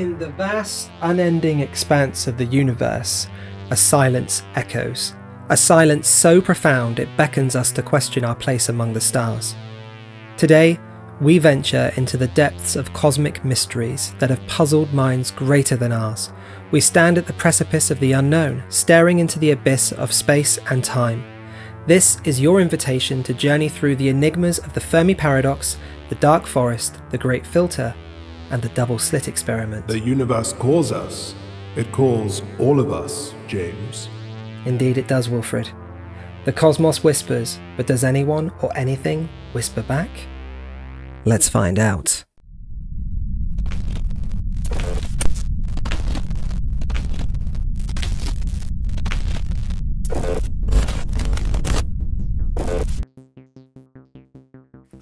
In the vast, unending expanse of the universe, a silence echoes. A silence so profound it beckons us to question our place among the stars. Today, we venture into the depths of cosmic mysteries that have puzzled minds greater than ours. We stand at the precipice of the unknown, staring into the abyss of space and time. This is your invitation to journey through the enigmas of the Fermi Paradox, the Dark Forest, the Great Filter, and the Double Slit Experiment. The universe calls us. It calls all of us, James. Indeed it does, Wilfred. The cosmos whispers, but does anyone or anything whisper back? Let's find out.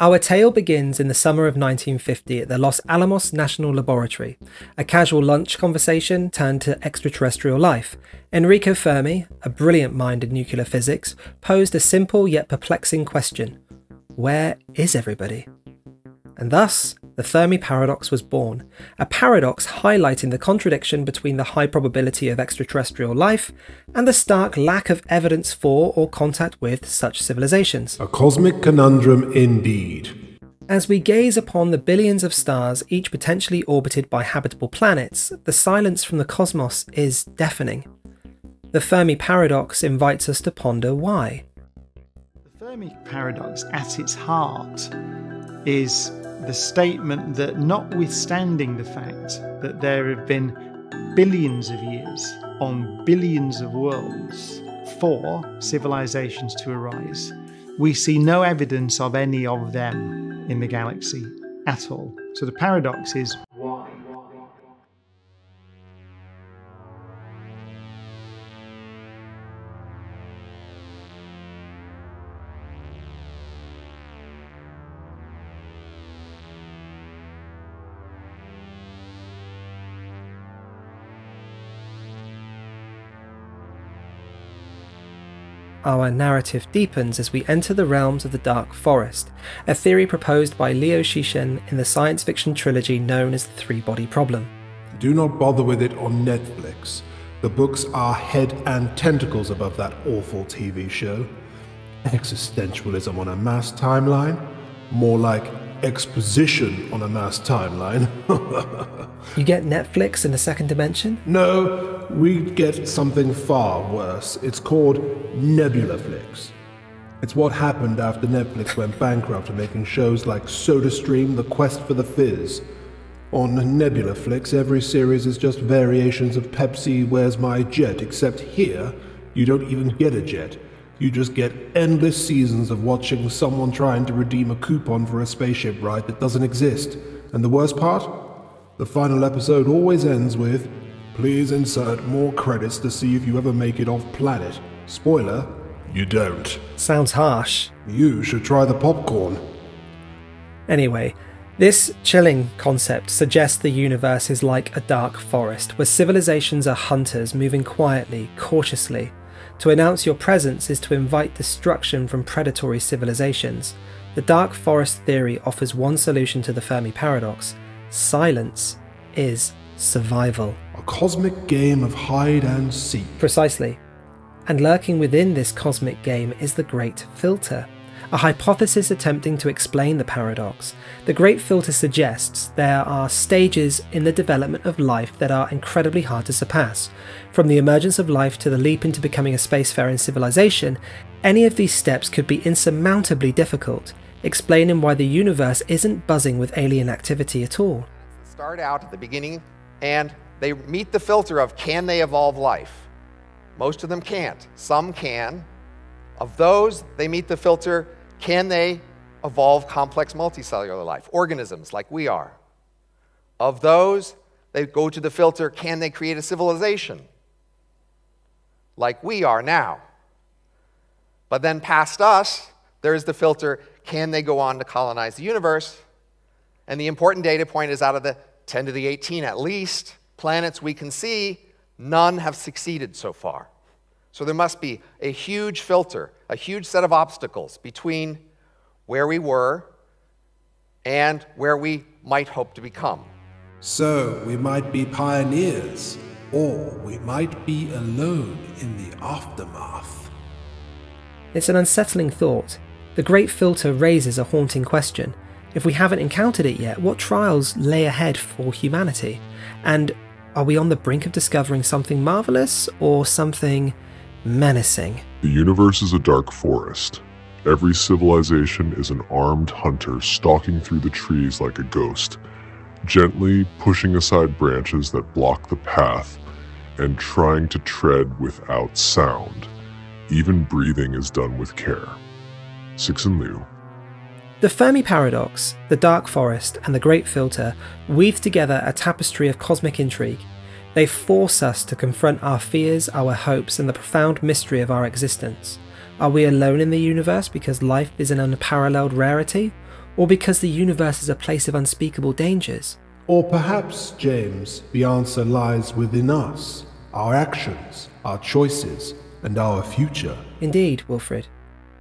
Our tale begins in the summer of 1950 at the Los Alamos National Laboratory. A casual lunch conversation turned to extraterrestrial life. Enrico Fermi, a brilliant mind in nuclear physics, posed a simple yet perplexing question. Where is everybody? And thus, the Fermi Paradox was born, a paradox highlighting the contradiction between the high probability of extraterrestrial life and the stark lack of evidence for or contact with such civilizations. A cosmic conundrum indeed. As we gaze upon the billions of stars, each potentially orbited by habitable planets, the silence from the cosmos is deafening. The Fermi Paradox invites us to ponder why. The Fermi Paradox, at its heart, is the statement that notwithstanding the fact that there have been billions of years on billions of worlds for civilizations to arise, we see no evidence of any of them in the galaxy at all. So the paradox is why? Our narrative deepens as we enter the realms of the Dark Forest, a theory proposed by Leo Shishkin in the science fiction trilogy known as the Three-Body Problem. Do not bother with it on Netflix. The books are head and tentacles above that awful TV show. Existentialism on a mass timeline? More like exposition on a mass timeline. You get Netflix in the second dimension? No, we get something far worse. It's called Nebulaflix. It's what happened after Netflix went bankrupt making shows like SodaStream, The Quest for the Fizz. On Nebulaflix, every series is just variations of Pepsi Where's My Jet, except here, you don't even get a jet. You just get endless seasons of watching someone trying to redeem a coupon for a spaceship ride that doesn't exist. And the worst part? The final episode always ends with, please insert more credits to see if you ever make it off planet. Spoiler, you don't. Sounds harsh. You should try the popcorn. Anyway, this chilling concept suggests the universe is like a dark forest, where civilizations are hunters moving quietly, cautiously. To announce your presence is to invite destruction from predatory civilizations. The Dark Forest theory offers one solution to the Fermi Paradox. Silence is survival. A cosmic game of hide and seek. Precisely. And lurking within this cosmic game is the Great Filter, a hypothesis attempting to explain the paradox. The Great Filter suggests there are stages in the development of life that are incredibly hard to surpass. From the emergence of life to the leap into becoming a spacefaring civilization, any of these steps could be insurmountably difficult, explaining why the universe isn't buzzing with alien activity at all. Start out at the beginning and they meet the filter of can they evolve life? Most of them can't. Some can. Of those, they meet the filter, can they evolve complex multicellular life, organisms like we are? Of those, they go to the filter, can they create a civilization like we are now? But then past us, there's the filter, can they go on to colonize the universe? And the important data point is out of the 10 to the 18 at least planets we can see, none have succeeded so far. So there must be a huge filter, a huge set of obstacles between where we were and where we might hope to become. So we might be pioneers, or we might be alone in the aftermath. It's an unsettling thought. The Great Filter raises a haunting question. If we haven't encountered it yet, what trials lay ahead for humanity? And are we on the brink of discovering something marvelous or something menacing? The universe is a dark forest. Every civilization is an armed hunter stalking through the trees like a ghost, gently pushing aside branches that block the path and trying to tread without sound. Even breathing is done with care. Cixin Liu. The Fermi Paradox, the Dark Forest, and the Great Filter weave together a tapestry of cosmic intrigue. They force us to confront our fears, our hopes, and the profound mystery of our existence. Are we alone in the universe because life is an unparalleled rarity, or because the universe is a place of unspeakable dangers? Or perhaps, James, the answer lies within us, our actions, our choices, and our future. Indeed, Wilfred.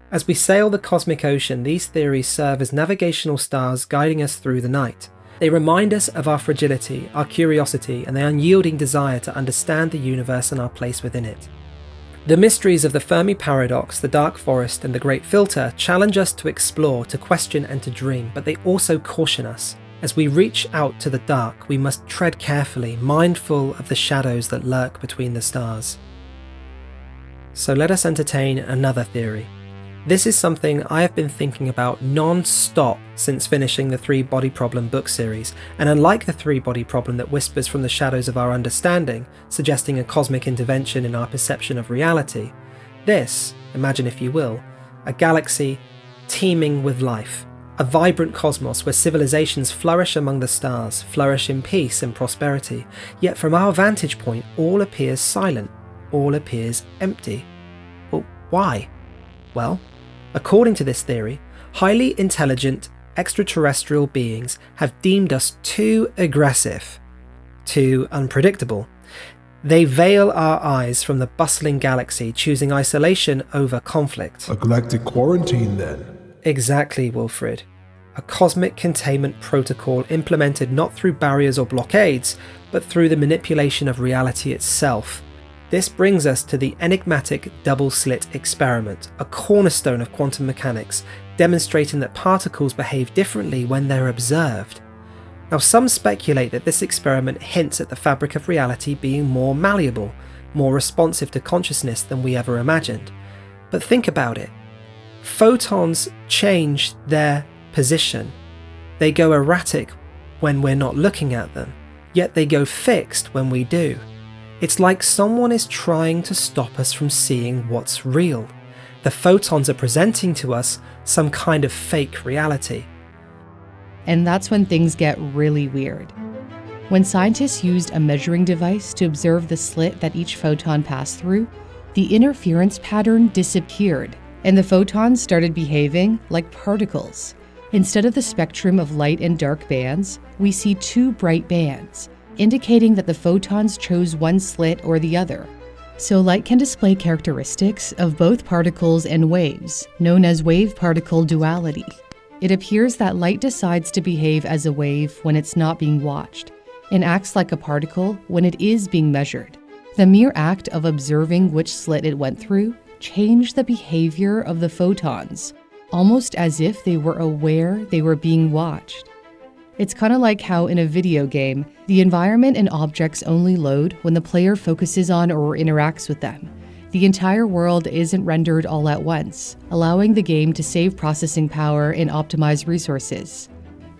As we sail the cosmic ocean, these theories serve as navigational stars guiding us through the night. They remind us of our fragility, our curiosity, and the unyielding desire to understand the universe and our place within it. The mysteries of the Fermi Paradox, the Dark Forest, and the Great Filter challenge us to explore, to question, and to dream, but they also caution us. As we reach out to the dark, we must tread carefully, mindful of the shadows that lurk between the stars. So let us entertain another theory. This is something I have been thinking about non-stop since finishing the Three Body Problem book series, and unlike the Three Body Problem that whispers from the shadows of our understanding, suggesting a cosmic intervention in our perception of reality, this, imagine if you will, a galaxy teeming with life, a vibrant cosmos where civilizations flourish among the stars, flourish in peace and prosperity, yet from our vantage point all appears silent, all appears empty. Well, why? Well, according to this theory, highly intelligent extraterrestrial beings have deemed us too aggressive, too unpredictable. They veil our eyes from the bustling galaxy, choosing isolation over conflict. A galactic quarantine, then? Exactly, Wilfred. A cosmic containment protocol implemented not through barriers or blockades, but through the manipulation of reality itself. This brings us to the enigmatic Double Slit Experiment, a cornerstone of quantum mechanics, demonstrating that particles behave differently when they're observed. Now, some speculate that this experiment hints at the fabric of reality being more malleable, more responsive to consciousness than we ever imagined. But think about it. Photons change their position. They go erratic when we're not looking at them, yet they go fixed when we do. It's like someone is trying to stop us from seeing what's real. The photons are presenting to us some kind of fake reality. And that's when things get really weird. When scientists used a measuring device to observe the slit that each photon passed through, the interference pattern disappeared, and the photons started behaving like particles. Instead of the spectrum of light and dark bands, we see two bright bands, indicating that the photons chose one slit or the other. So light can display characteristics of both particles and waves, known as wave-particle duality. It appears that light decides to behave as a wave when it's not being watched, and acts like a particle when it is being measured. The mere act of observing which slit it went through changed the behavior of the photons, almost as if they were aware they were being watched. It's kind of like how in a video game, the environment and objects only load when the player focuses on or interacts with them. The entire world isn't rendered all at once, allowing the game to save processing power and optimize resources.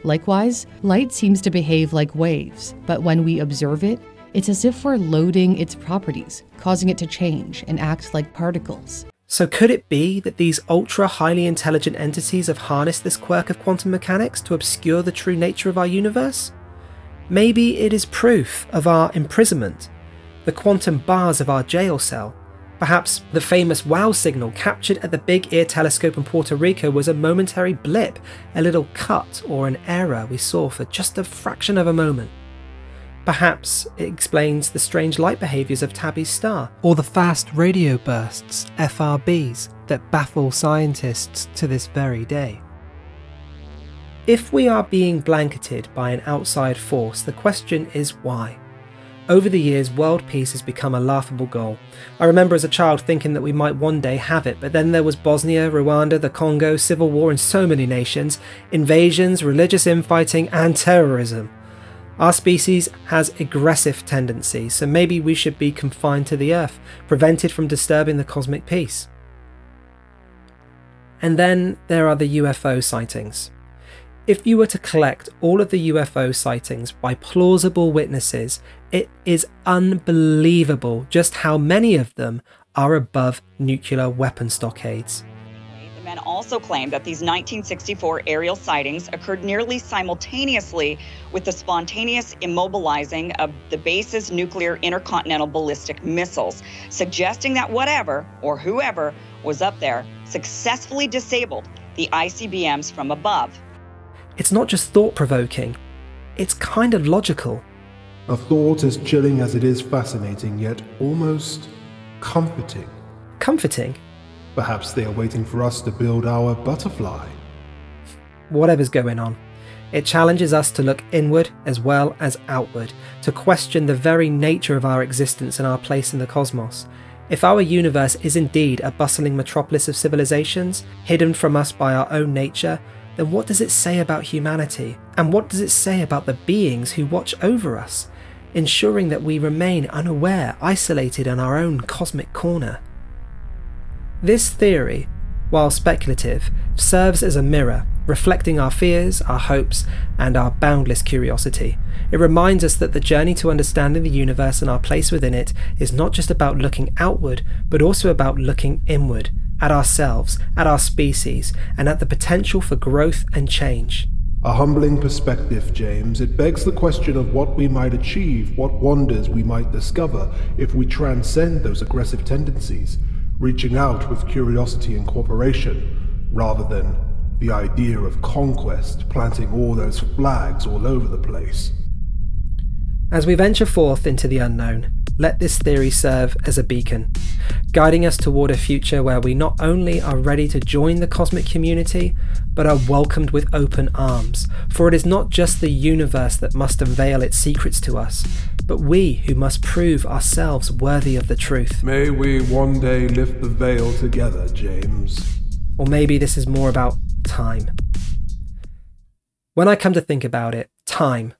Likewise, light seems to behave like waves, but when we observe it, it's as if we're loading its properties, causing it to change and act like particles. So could it be that these ultra highly intelligent entities have harnessed this quirk of quantum mechanics to obscure the true nature of our universe? Maybe it is proof of our imprisonment, the quantum bars of our jail cell. Perhaps the famous WOW signal captured at the Big Ear telescope in Puerto Rico was a momentary blip, a little cut or an error we saw for just a fraction of a moment. Perhaps it explains the strange light behaviours of Tabby's star, or the fast radio bursts, FRBs, that baffle scientists to this very day. If we are being blanketed by an outside force, the question is why? Over the years, world peace has become a laughable goal. I remember as a child thinking that we might one day have it, but then there was Bosnia, Rwanda, the Congo, civil war in so many nations, invasions, religious infighting, and terrorism. Our species has aggressive tendencies, so maybe we should be confined to the Earth, prevented from disturbing the cosmic peace. And then there are the UFO sightings. If you were to collect all of the UFO sightings by plausible witnesses, it is unbelievable just how many of them are above nuclear weapon stockades. The men also claimed that these 1964 aerial sightings occurred nearly simultaneously with the spontaneous immobilizing of the base's nuclear intercontinental ballistic missiles, suggesting that whatever or whoever was up there successfully disabled the ICBMs from above. It's not just thought-provoking, it's kind of logical. A thought as chilling as it is fascinating, yet almost comforting. Comforting? Perhaps they are waiting for us to build our butterfly. Whatever's going on. It challenges us to look inward as well as outward, to question the very nature of our existence and our place in the cosmos. If our universe is indeed a bustling metropolis of civilizations, hidden from us by our own nature, then what does it say about humanity? And what does it say about the beings who watch over us, ensuring that we remain unaware, isolated in our own cosmic corner? This theory, while speculative, serves as a mirror, reflecting our fears, our hopes, and our boundless curiosity. It reminds us that the journey to understanding the universe and our place within it is not just about looking outward, but also about looking inward, at ourselves, at our species, and at the potential for growth and change. A humbling perspective, James. It begs the question of what we might achieve, what wonders we might discover if we transcend those aggressive tendencies, reaching out with curiosity and cooperation, rather than the idea of conquest, planting all those flags all over the place. As we venture forth into the unknown, let this theory serve as a beacon, guiding us toward a future where we not only are ready to join the cosmic community, but are welcomed with open arms. For it is not just the universe that must unveil its secrets to us, but we who must prove ourselves worthy of the truth. May we one day lift the veil together, James. Or maybe this is more about time. When I come to think about it, time.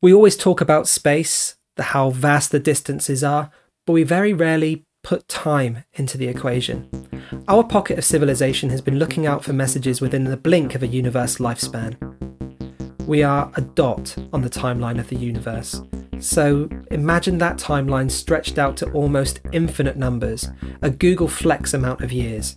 We always talk about space, how vast the distances are, but we very rarely put time into the equation. Our pocket of civilization has been looking out for messages within the blink of a universe lifespan. We are a dot on the timeline of the universe. So imagine that timeline stretched out to almost infinite numbers, a Google Flex amount of years.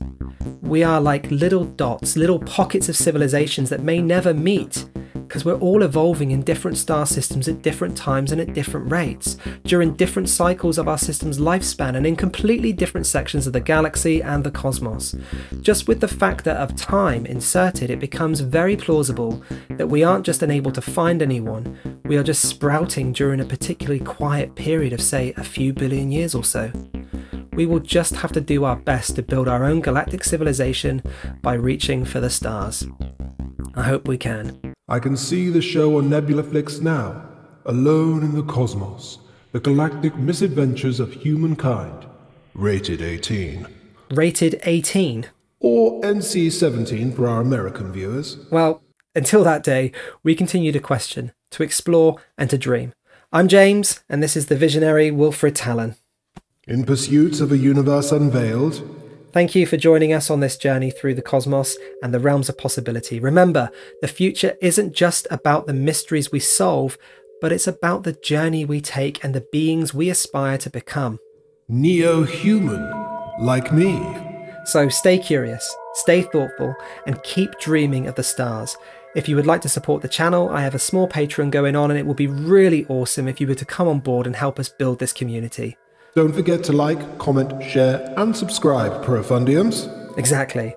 We are like little dots, little pockets of civilizations that may never meet, because we're all evolving in different star systems at different times and at different rates, during different cycles of our system's lifespan and in completely different sections of the galaxy and the cosmos. Just with the factor of time inserted, it becomes very plausible that we aren't just unable to find anyone, we are just sprouting during a particularly quiet period of, say, a few billion years or so. We will just have to do our best to build our own galactic civilization by reaching for the stars. I hope we can. I can see the show on Nebulaflix now. Alone in the Cosmos. The Galactic Misadventures of Humankind. Rated 18. Rated 18? Or NC-17 for our American viewers. Well, until that day, we continue to question, to explore, and to dream. I'm James, and this is the visionary Wilfred Talon. In pursuit of a universe unveiled. Thank you for joining us on this journey through the cosmos and the realms of possibility. Remember, the future isn't just about the mysteries we solve, but it's about the journey we take and the beings we aspire to become. Neo-human, like me. So stay curious, stay thoughtful, and keep dreaming of the stars. If you would like to support the channel, I have a small Patreon going on, and it would be really awesome if you were to come on board and help us build this community. Don't forget to like, comment, share, and subscribe, Profundiums. Exactly.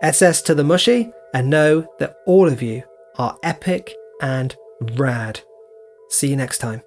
SS to the mushy, and know that all of you are epic and rad. See you next time.